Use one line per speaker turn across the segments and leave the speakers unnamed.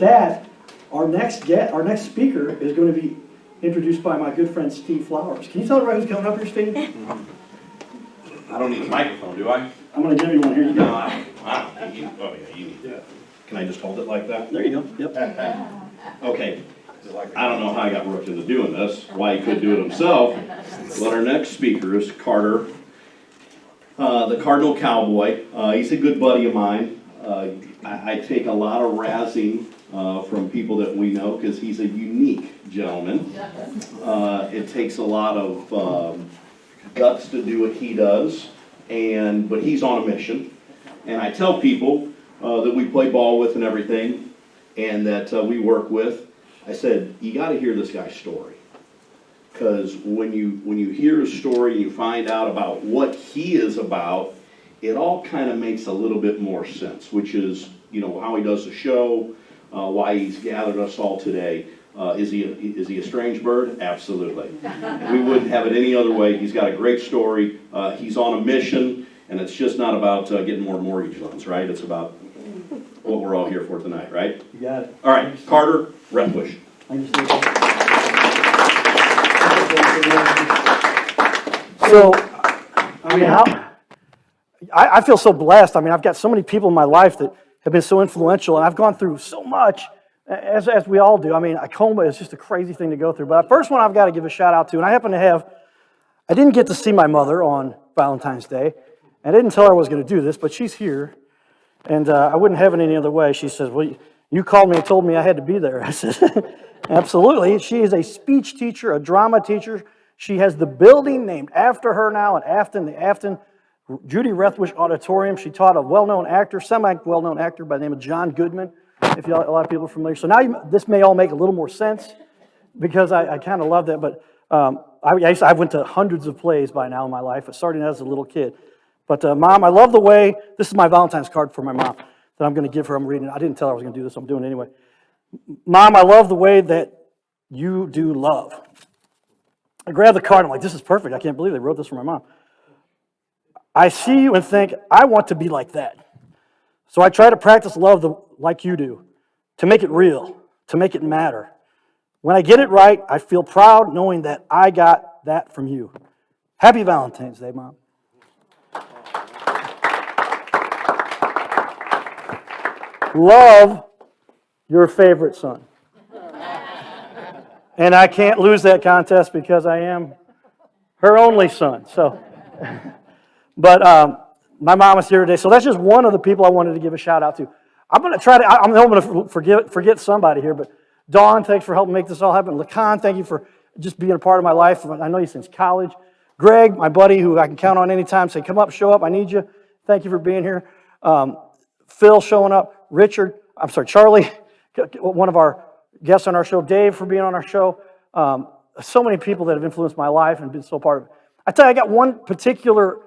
that, our next speaker is going to be introduced by my good friend Steve Flowers. Can you tell everybody who's coming up here, Steve?
I don't need a microphone, do I?
I'm going to give you one. Here you go.
No, I don't need. Oh yeah, you need that. Can I just hold it like that?
There you go. Yep.
Okay. I don't know how I got roped into doing this, why he couldn't do it himself, but our next speaker is Carter, the Cardinal Cowboy. He's a good buddy of mine. I take a lot of razzing from people that we know because he's a unique gentleman. It takes a lot of guts to do what he does, but he's on a mission. And I tell people that we play ball with and everything, and that we work with. I said, you got to hear this guy's story, because when you hear his story and you find out about what he is about, it all kind of makes a little bit more sense, which is, how he does the show, why he's gathered us all today. Is he a strange bird? Absolutely. We wouldn't have it any other way. He's got a great story. He's on a mission, and it's just not about getting more mortgage loans, right? It's about what we're all here for tonight, right?
You got it.
All right, Carter, Rethwisch.
So, I feel so blessed. I've got so many people in my life that have been so influential, and I've gone through so much, as we all do. A coma is just a crazy thing to go through. But the first one I've got to give a shout out to, and I didn't get to see my mother on Valentine's Day. I didn't tell her I was going to do this, but she's here. And I wouldn't have it any other way. She says, well, you called me and told me I had to be there. I said, absolutely. She is a speech teacher, a drama teacher. She has the building named after her now in Afton, the Afton Judy Rethwisch Auditorium. She taught a well-known actor, semi-well-known actor by the name of John Goodman, if a lot of people are familiar. So now this may all make a little more sense, because I kind of love that. But I went to hundreds of plays by now in my life, starting as a little kid. But Mom, I love the way, this is my Valentine's card for my mom that I'm going to give her. I'm reading it. I didn't tell her I was going to do this, so I'm doing it anyway. Mom, I love the way that you do love. I grabbed the card. I'm like, this is perfect. I can't believe they wrote this for my mom. I see you and think, I want to be like that. So I try to practice love like you do, to make it real, to make it matter. When I get it right, I feel proud knowing that I got that from you. Happy Valentine's Day, Mom. Love, your favorite son. And I can't lose that contest because I am her only son. But my mom is here today, so that's just one of the people I wanted to give a shout out to. I'm going to forget somebody here, but Dawn, thanks for helping make this all happen. Lacan, thank you for just being a part of my life. I know you since college. Greg, my buddy, who I can count on anytime, say, come up, show up, I need you. Thank you for being here. Phil showing up. Charlie, one of our guests on our show. Dave for being on our show. So many people that have influenced my life and been so part of it. I tell you, I got one particular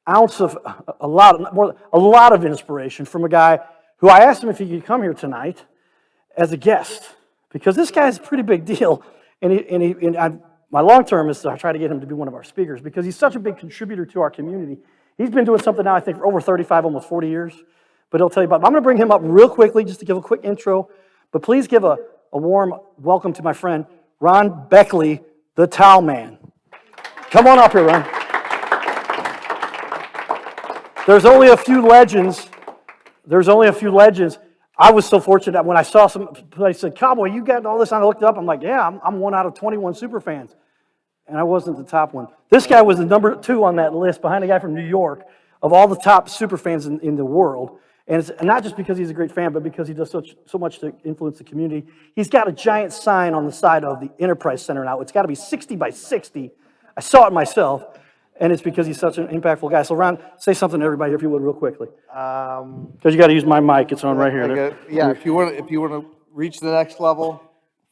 ounce of a lot of inspiration from a guy who I asked him if he could come here tonight as a guest, because this guy's a pretty big deal. My long term is to try to get him to be one of our speakers, because he's such a big contributor to our community. He's been doing something now, I think, for over 35, almost 40 years. But he'll tell you about it. I'm going to bring him up real quickly just to give a quick intro. But please give a warm welcome to my friend, Ron Beckley, the Towel Man. Come on up here, Ron. There's only a few legends. I was so fortunate that when I saw somebody said, Cowboy, you got all this, and I looked up, I'm like, yeah, I'm one out of 21 super fans. And I wasn't the top one. This guy was the number 2 on that list, behind a guy from New York, of all the top super fans in the world. And it's not just because he's a great fan, but because he does so much to influence the community. He's got a giant sign on the side of the Enterprise Center now. It's got to be 60 by 60. I saw it myself, and it's because he's such an impactful guy. So, Ron, say something to everybody, if you would, real quickly. Because you got to use my mic. It's on right here.
If you want to reach the next level,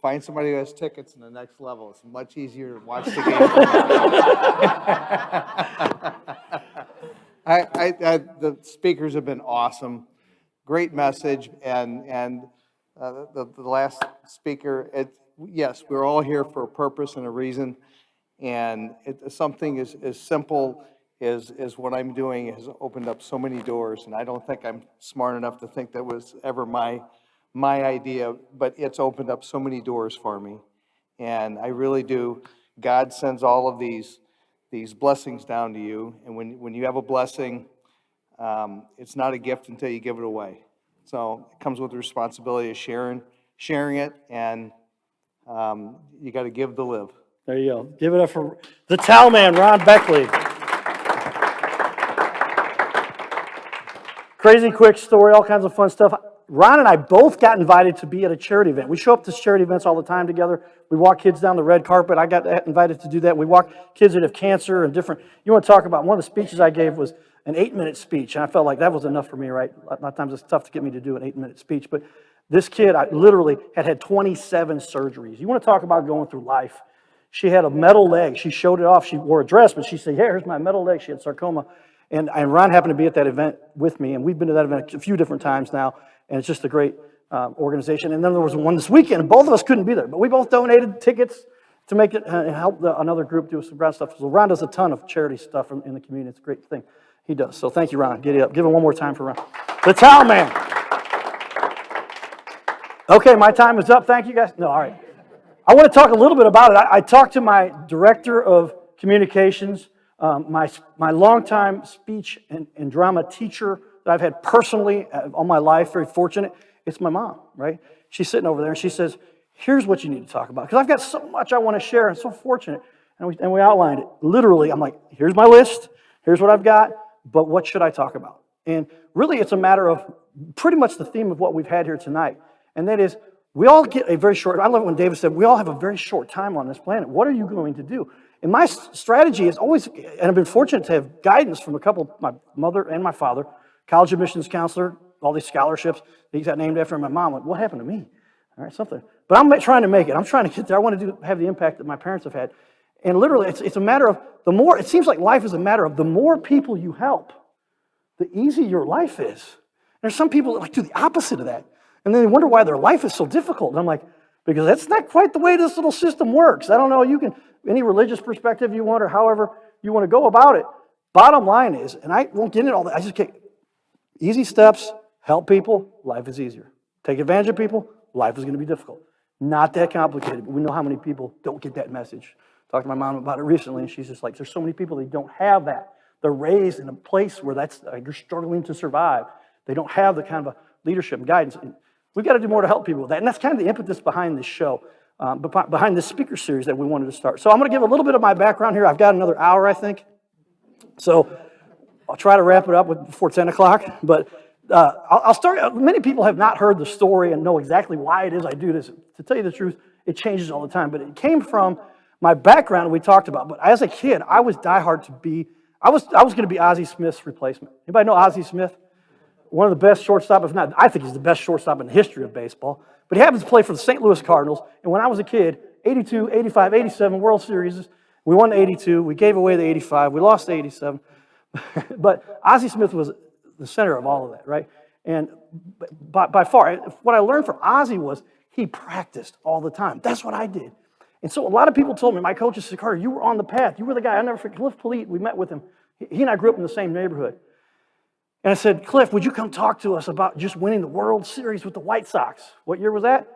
find somebody who has tickets in the next level. It's much easier to watch the game. The speakers have been awesome. Great message. And the last speaker, yes, we're all here for a purpose and a reason. And something as simple as what I'm doing has opened up so many doors. And I don't think I'm smart enough to think that was ever my my idea, but it's opened up so many doors for me. And I really do. God sends all of these blessings down to you. And when you have a blessing, it's not a gift until you give it away. So it comes with the responsibility of sharing it, and you got to give to live.
There you go. Give it up for the towel man, Ron Beckley. Crazy quick story, all kinds of fun stuff. Ron and I both got invited to be at a charity event. We show up to charity events all the time together. We walk kids down the red carpet. I got invited to do that. We walk kids that have cancer and different. You want to talk about, one of the speeches I gave was an 8-minute speech, and I felt like that was enough for me, right? A lot of times it's tough to get me to do an 8-minute speech, but this kid, I literally had 27 surgeries. You want to talk about going through life. She had a metal leg. She showed it off. She wore a dress, but she said, "Hey, here's my metal leg." She had sarcoma. And Ron happened to be at that event with me, and we've been to that event a few different times now, and it's just a great organization. And then there was one this weekend, and both of us couldn't be there, but we both donated tickets to make it and help another group do some ground stuff. So Ron does a ton of charity stuff in the community. It's a great thing he does. So thank you, Ron. Get it up. Give him one more time for Ron. The towel man. Okay, my time is up. Thank you, guys. No, all right. I want to talk a little bit about it. I talked to my director of communications, my longtime speech and drama teacher that I've had personally all my life, very fortunate. It's my mom, right? She's sitting over there, and she says, "Here's what you need to talk about." Because I've got so much I want to share. I'm so fortunate. And we outlined it. Literally, I'm like, here's my list. Here's what I've got. But what should I talk about? And really, it's a matter of pretty much the theme of what we've had here tonight. And that is, we all get a very short, I love it when David said, we all have a very short time on this planet. What are you going to do? And my strategy is always, and I've been fortunate to have guidance from a couple, my mother and my father, college admissions counselor, all these scholarships. These got named after my mom. Went, what happened to me? All right, something. But I'm trying to make it. I'm trying to get there. I want to have the impact that my parents have had. And literally, it's a matter of, it seems like life is a matter of the more people you help, the easier your life is. There's some people that like do the opposite of that. And then they wonder why their life is so difficult. And I'm like, because that's not quite the way this little system works. I don't know, you can, any religious perspective you want or however you want to go about it. Bottom line is, and I won't get into all that, I just get easy steps, help people, life is easier. Take advantage of people, life is going to be difficult. Not that complicated, but we know how many people don't get that message. Talked to my mom about it recently, and she's just like, there's so many people that don't have that. They're raised in a place where you're struggling to survive. They don't have the kind of a leadership and guidance. And we've got to do more to help people with that. And that's kind of the impetus behind this show, behind this speaker series that we wanted to start. So I'm going to give a little bit of my background here. I've got another hour, I think. So I'll try to wrap it up before 10 o'clock. But I'll start. Many people have not heard the story and know exactly why it is I do this. To tell you the truth, it changes all the time. But it came from my background we talked about. But as a kid, I was diehard to be, I was going to be Ozzie Smith's replacement. Anybody know Ozzie Smith? One of the best shortstop, if not, I think he's the best shortstop in the history of baseball. But he happens to play for the St. Louis Cardinals. And when I was a kid, 82, 85, 87 World Series, we won the 82. We gave away the 85. We lost the 87. But Ozzie Smith was the center of all of that, right? And by far, what I learned from Ozzie was he practiced all the time. That's what I did. And so a lot of people told me, my coaches said, Carter, you were on the path. You were the guy. I never forget. Cliff Polite, we met with him. He and I grew up in the same neighborhood. And I said, Cliff, would you come talk to us about just winning the World Series with the White Sox? What year was that?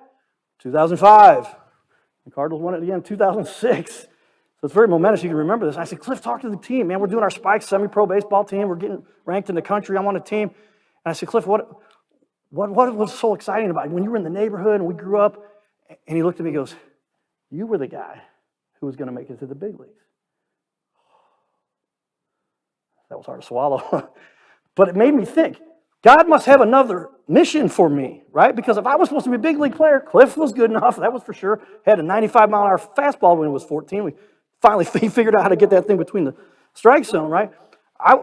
2005. The Cardinals won it again in 2006. So it's very momentous. You can remember this. I said, Cliff, talk to the team, man. We're doing our Spikes semi-pro baseball team. We're getting ranked in the country. I'm on a team. And I said, Cliff, what was so exciting about it? When you were in the neighborhood and we grew up, and he looked at me and goes, you were the guy who was going to make it to the big leagues. That was hard to swallow. But it made me think, God must have another mission for me, right? Because if I was supposed to be a big league player, Cliff was good enough, that was for sure. Had a 95-mile-an-hour fastball when he was 14. We finally figured out how to get that thing between the strike zone, right?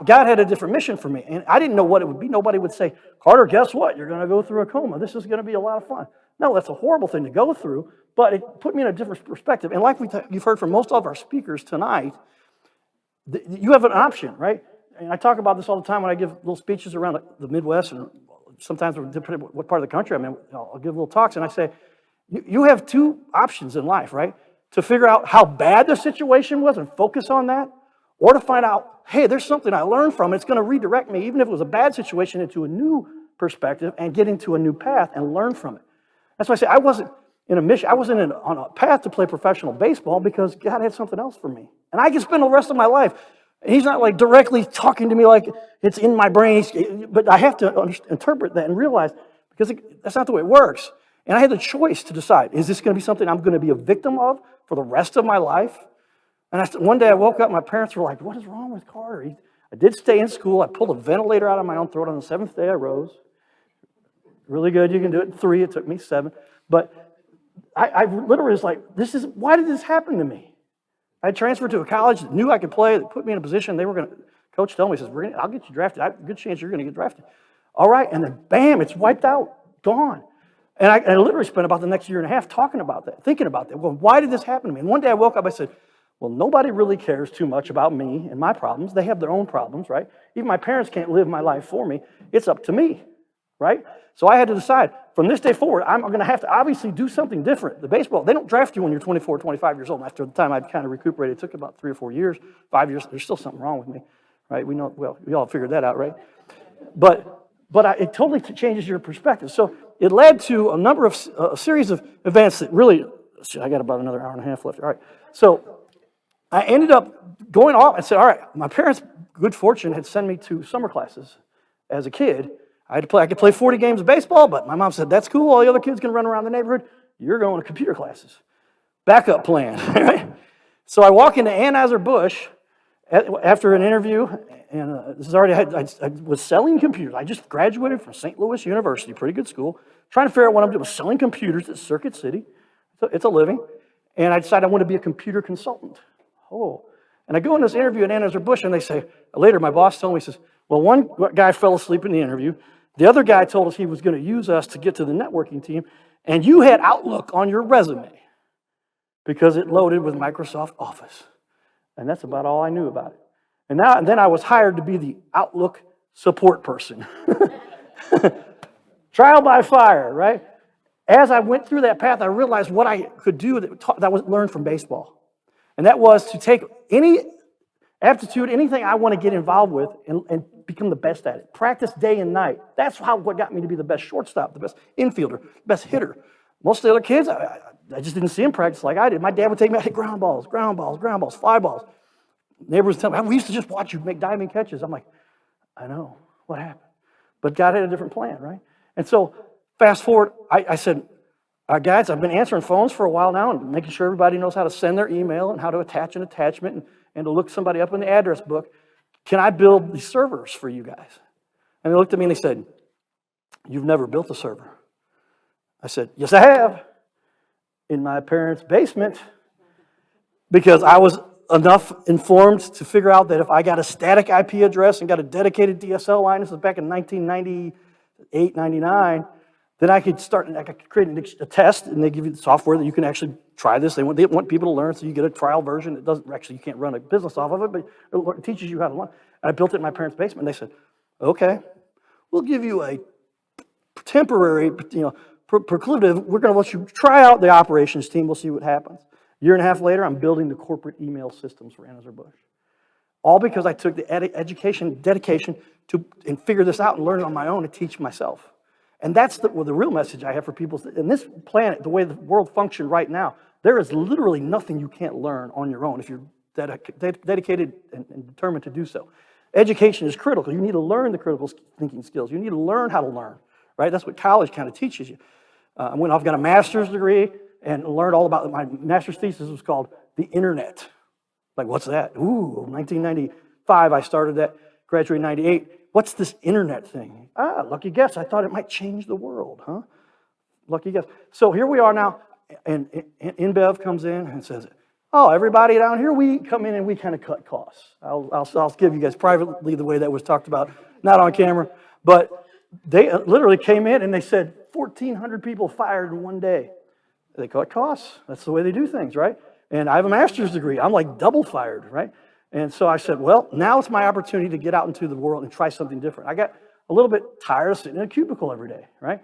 God had a different mission for me, and I didn't know what it would be. Nobody would say, Carter, guess what? You're going to go through a coma. This is going to be a lot of fun. No, that's a horrible thing to go through, but it put me in a different perspective. And like you've heard from most of our speakers tonight, you have an option, right? And I talk about this all the time when I give little speeches around the Midwest, and sometimes depending on what part of the country I'm in, I'll give little talks, and I say, you have two options in life, right? To figure out how bad the situation was and focus on that, or to find out, hey, there's something I learned from it. It's going to redirect me, even if it was a bad situation, into a new perspective and get into a new path and learn from it. That's why I say I wasn't in a mission. I wasn't on a path to play professional baseball because God had something else for me. And I could spend the rest of my life. He's not like directly talking to me like it's in my brain. But I have to interpret that and realize because that's not the way it works. And I had the choice to decide, is this going to be something I'm going to be a victim of for the rest of my life? And one day I woke up, my parents were like, what is wrong with Carter? I did stay in school. I pulled a ventilator out of my own throat on the 7th day I rose. Really good. You can do it in 3. It took me 7. But I literally was like, why did this happen to me? I transferred to a college that knew I could play, that put me in a position. They were going to, coach told me, he says, I'll get you drafted. Good chance you're going to get drafted. All right. And then bam, it's wiped out, gone. And I literally spent about the next year and a half talking about that, thinking about that. Well, why did this happen to me? And one day I woke up, I said, well, nobody really cares too much about me and my problems. They have their own problems, right? Even my parents can't live my life for me. It's up to me, right? So I had to decide, from this day forward, I'm going to have to obviously do something different. The baseball, they don't draft you when you're 24, 25 years old. And after the time I'd kind of recuperated, it took about 3 or 4 years, 5 years. There's still something wrong with me, right? We know, well, we all figured that out, right? But it totally changes your perspective. So it led to a series of events that really, I got about another hour and a half left. All right. So I ended up going off and said, all right, my parents, good fortune, had sent me to summer classes as a kid. I could play 40 games of baseball, but my mom said, that's cool. All the other kids can run around the neighborhood. You're going to computer classes. Backup plan, right? So I walk into Anheuser-Busch after an interview, and this is already, I was selling computers. I just graduated from St. Louis University, pretty good school, trying to figure out what I'm doing. I was selling computers at Circuit City. It's a living. And I decided I want to be a computer consultant. Oh. And I go in this interview at Anheuser-Busch, and they say, later my boss told me, he says, well, one guy fell asleep in the interview. The other guy told us he was going to use us to get to the networking team, and you had Outlook on your resume because it loaded with Microsoft Office. And that's about all I knew about it. And then I was hired to be the Outlook support person. Trial by fire, right? As I went through that path, I realized what I could do that was learned from baseball. And that was to take any aptitude, anything I want to get involved with, and become the best at it. Practice day and night. That's what got me to be the best shortstop, the best infielder, best hitter. Most of the other kids, I just didn't see them practice like I did. My dad would take me out to hit ground balls, fly balls. Neighbors would tell me, we used to just watch you make diving catches. I'm like, I know, what happened? But God had a different plan, right? And so fast forward, I said, guys, I've been answering phones for a while now and making sure everybody knows how to send their email and how to attach an attachment and to look somebody up in the address book. Can I build these servers for you guys? And they looked at me and they said, you've never built a server. I said, yes, I have. In my parents' basement, because I was enough informed to figure out that if I got a static IP address and got a dedicated DSL line, this was back in 1998, 99, then I could create a test, and they give you the software that you can actually try this. They want people to learn, so you get a trial version. It doesn't actually, you can't run a business off of it, but it teaches you how to learn. And I built it in my parents' basement. And they said, okay, we'll give you a temporary, preclusive. We're going to let you try out the operations team. We'll see what happens. A year and a half later, I'm building the corporate email systems for Anheuser-Busch. All dedication and figure this out and learn it on my own and teach myself. And that's the real message I have for people. In this planet, the way the world functions right now, there is literally nothing you can't learn on your own if you're dedicated and determined to do so. Education is critical. You need to learn the critical thinking skills. You need to learn how to learn, right? That's what college kind of teaches you. I've got a master's degree and learned all about, my master's thesis was called The Internet. Like, what's that? Ooh, 1995 I started that, graduated in 98. What's this internet thing? Lucky guess. I thought it might change the world, huh? Lucky guess. So here we are now, and InBev comes in and says, oh, everybody down here, we come in and we kind of cut costs. I'll give you guys privately the way that was talked about, not on camera, but they literally came in and they said 1,400 people fired in one day. They cut costs. That's the way they do things, right? And I have a master's degree. I'm like double fired, right? And so I said, well, now it's my opportunity to get out into the world and try something different. I got a little bit tired of sitting in a cubicle every day, right?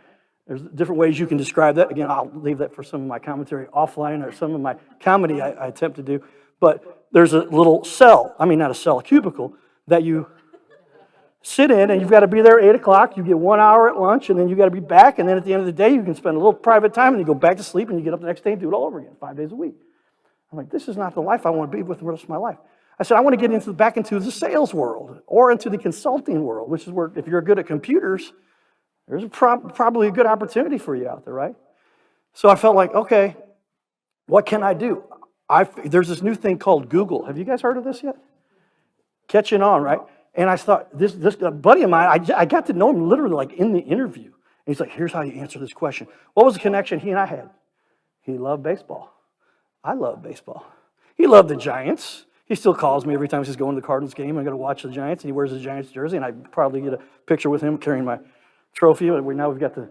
There's different ways you can describe that. Again, I'll leave that for some of my commentary offline or some of my comedy I attempt to do. But there's a little cell, not a cell, a cubicle, that you sit in, and you've got to be there at 8 o'clock. You get 1 hour at lunch, and then you got to be back. And then at the end of the day, you can spend a little private time, and you go back to sleep, and you get up the next day and do it all over again, 5 days a week. I'm like, this is not the life I want to be with the rest of my life. I said, I want to get back into the sales world or into the consulting world, which is where, if you're good at computers, there's probably a good opportunity for you out there, right? So I felt like, okay, what can I do? There's this new thing called Google. Have you guys heard of this yet? Catching on, right? And I thought, this buddy of mine, I got to know him literally like in the interview. And he's like, here's how you answer this question. What was the connection he and I had? He loved baseball. I love baseball. He loved the Giants. He still calls me every time he's going to the Cardinals game. I'm going to watch the Giants, and he wears the Giants jersey, and I probably get a picture with him carrying my trophy. But now we've got the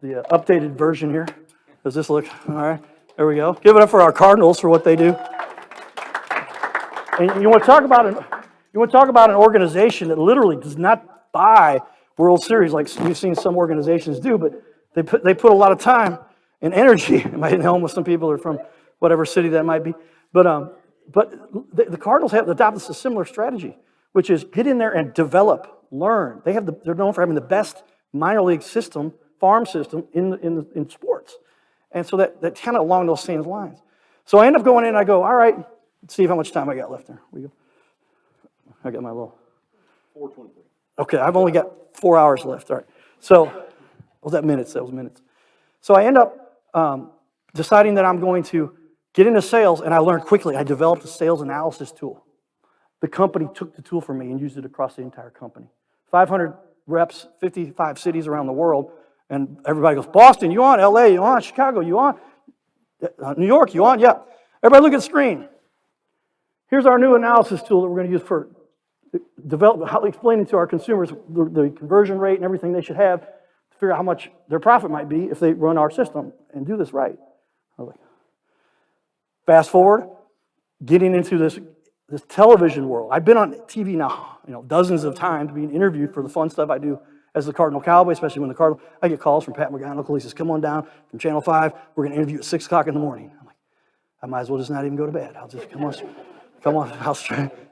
updated version here. Does this look all right? There we go. Give it up for our Cardinals for what they do. And you want to talk about an organization that literally does not buy World Series like you've seen some organizations do, but they put a lot of time and energy. It might hit home with some people or from whatever city that might be, but the Cardinals have adopted a similar strategy, which is get in there and develop, learn. They're known for having the best minor league system, farm system in sports, and so that kind of along those same lines. So I end up going in and I go, all right, let's see how much time I got left there. We go. I got my little 4:23. Okay, I've only got 4 hours left. All right. So was that minutes? That was minutes. So I end up deciding that I'm going to get into sales, and I learned quickly. I developed a sales analysis tool. The company took the tool from me and used it across the entire company. 500 reps, 55 cities around the world, and everybody goes, Boston, you on? LA, you on? Chicago, you on? New York, you on? Yeah. Everybody look at the screen. Here's our new analysis tool that we're going to use for explaining to our consumers the conversion rate and everything they should have to figure out how much their profit might be if they run our system and do this right. I was like, fast forward, getting into this television world. I've been on TV now, dozens of times being interviewed for the fun stuff I do as the Cardinal Cowboy, especially when I get calls from Pat McGonigal. He says, come on down from Channel 5. We're going to interview at 6 o'clock in the morning. I'm like, I might as well just not even go to bed. I'll just come on,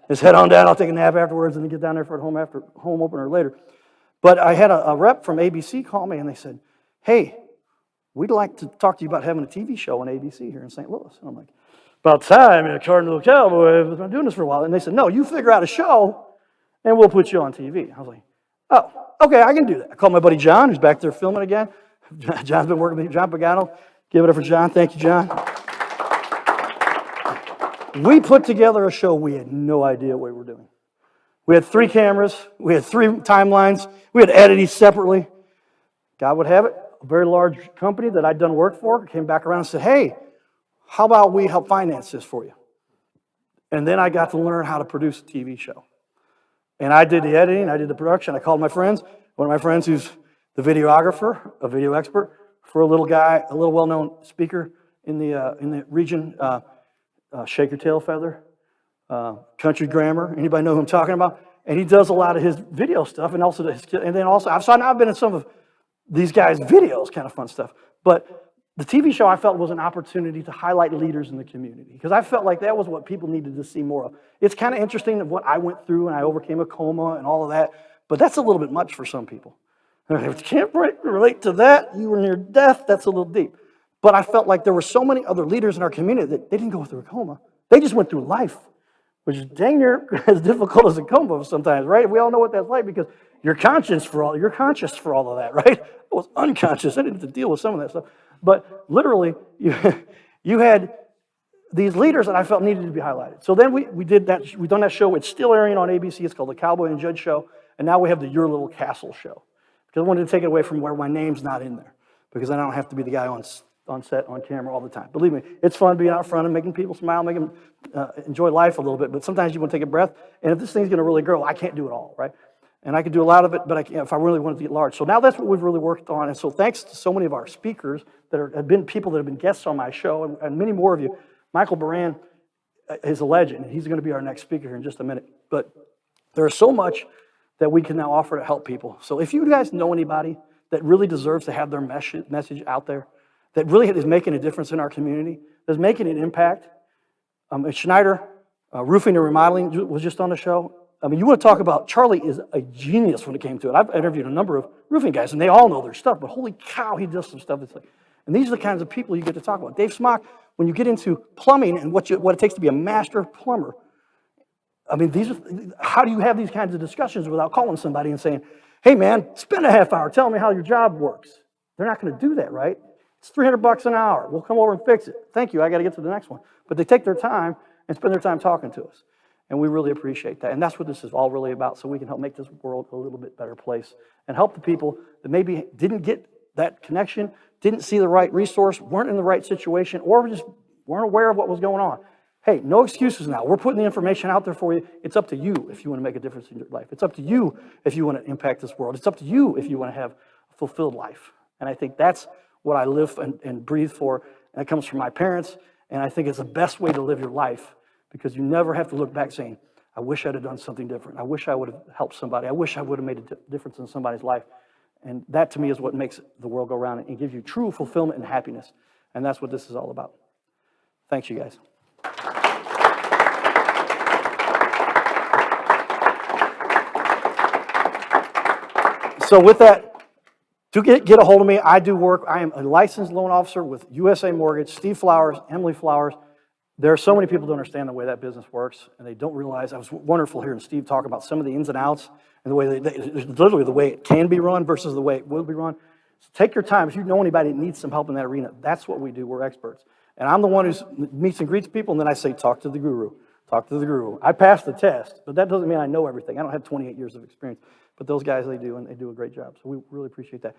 just head on down. I'll take a nap afterwards and then get down there for a home opener later. But I had a rep from ABC call me and they said, hey, we'd like to talk to you about having a TV show on ABC here in St. Louis. And I'm like, about time, Cardinal Cowboy. I've been doing this for a while. And they said, no, you figure out a show and we'll put you on TV. I was like, oh, okay, I can do that. I called my buddy John, who's back there filming again. John's been working with me, John Pagano. Give it up for John. Thank you, John. We put together a show we had no idea what we were doing. We had 3 cameras. We had 3 timelines. We had edited separately. God would have it, a very large company that I'd done work for came back around and said, hey, how about we help finance this for you? And then I got to learn how to produce a TV show. And I did the editing. I did the production. I called my friends. One of my friends who's the videographer, a video expert, for a little guy, a little well-known speaker in the region, Shake Your Tail Feather, Country Grammar. Anybody know who I'm talking about? And he does a lot of his video stuff, and then also I've been in some of these guys' videos, kind of fun stuff. But the TV show I felt was an opportunity to highlight leaders in the community because I felt like that was what people needed to see more of. It's kind of interesting of what I went through and I overcame a coma and all of that, but that's a little bit much for some people. If you can't relate to that, you were near death, that's a little deep. But I felt like there were so many other leaders in our community that they didn't go through a coma. They just went through life, which is dang near as difficult as a coma sometimes, right? We all know what that's like because you're conscious for all of that, right? I was unconscious. I didn't have to deal with some of that stuff. But literally, you had these leaders that I felt needed to be highlighted. So then we did that. We've done that show. It's still airing on ABC. It's called the Cowboy and Judge Show. And now we have the Your Little Castle show. Because I wanted to take it away from where my name's not in there. Because I don't have to be the guy on set, on camera all the time. Believe me, it's fun being out front and making people smile, making them enjoy life a little bit. But sometimes you want to take a breath. And if this thing's going to really grow, I can't do it all, right? And I can do a lot of it, but I can't if I really want it to get large. So now that's what we've really worked on. And so thanks to so many of our speakers that have been people that have been guests on my show, and many more of you. Michael Baran is a legend. He's going to be our next speaker here in just a minute. But there is so much that we can now offer to help people. So if you guys know anybody that really deserves to have their message out there, that really is making a difference in our community, that's making an impact, Schneider Roofing and Remodeling was just on the show. I mean, you want to talk about, Charlie is a genius when it came to it. I've interviewed a number of roofing guys, and they all know their stuff, but holy cow, he does some stuff that's like, and these are the kinds of people you get to talk about. Dave Smock, when you get into plumbing and what it takes to be a master plumber, I mean, how do you have these kinds of discussions without calling somebody and saying, hey man, spend a half hour telling me how your job works? They're not going to do that, right? It's $300 an hour. We'll come over and fix it. Thank you, I got to get to the next one. But they take their time and spend their time talking to us. And we really appreciate that. And that's what this is all really about, so we can help make this world a little bit better place and help the people that maybe didn't get that connection, didn't see the right resource, weren't in the right situation, or just weren't aware of what was going on. Hey, no excuses now. We're putting the information out there for you. It's up to you if you want to make a difference in your life. It's up to you if you want to impact this world. It's up to you if you want to have a fulfilled life. And I think that's what I live and breathe for. And it comes from my parents. And I think it's the best way to live your life, because you never have to look back saying, I wish I'd have done something different. I wish I would have helped somebody. I wish I would have made a difference in somebody's life. And that, to me, is what makes the world go round and gives you true fulfillment and happiness. And that's what this is all about. Thanks, you guys. So with that, to get a hold of me, I do work. I am a licensed loan officer with USA Mortgage, Steve Flowers, Emily Flowers. There are so many people who don't understand the way that business works, and they don't realize. I was wonderful hearing Steve talk about some of the ins and outs and the way literally the way it can be run versus the way it will be run. So take your time. If you know anybody that needs some help in that arena, that's what we do. We're experts. And I'm the one who meets and greets people, and then I say, talk to the guru. Talk to the guru. I passed the test, but that doesn't mean I know everything. I don't have 28 years of experience. But those guys, they do, and they do a great job. So we really appreciate that.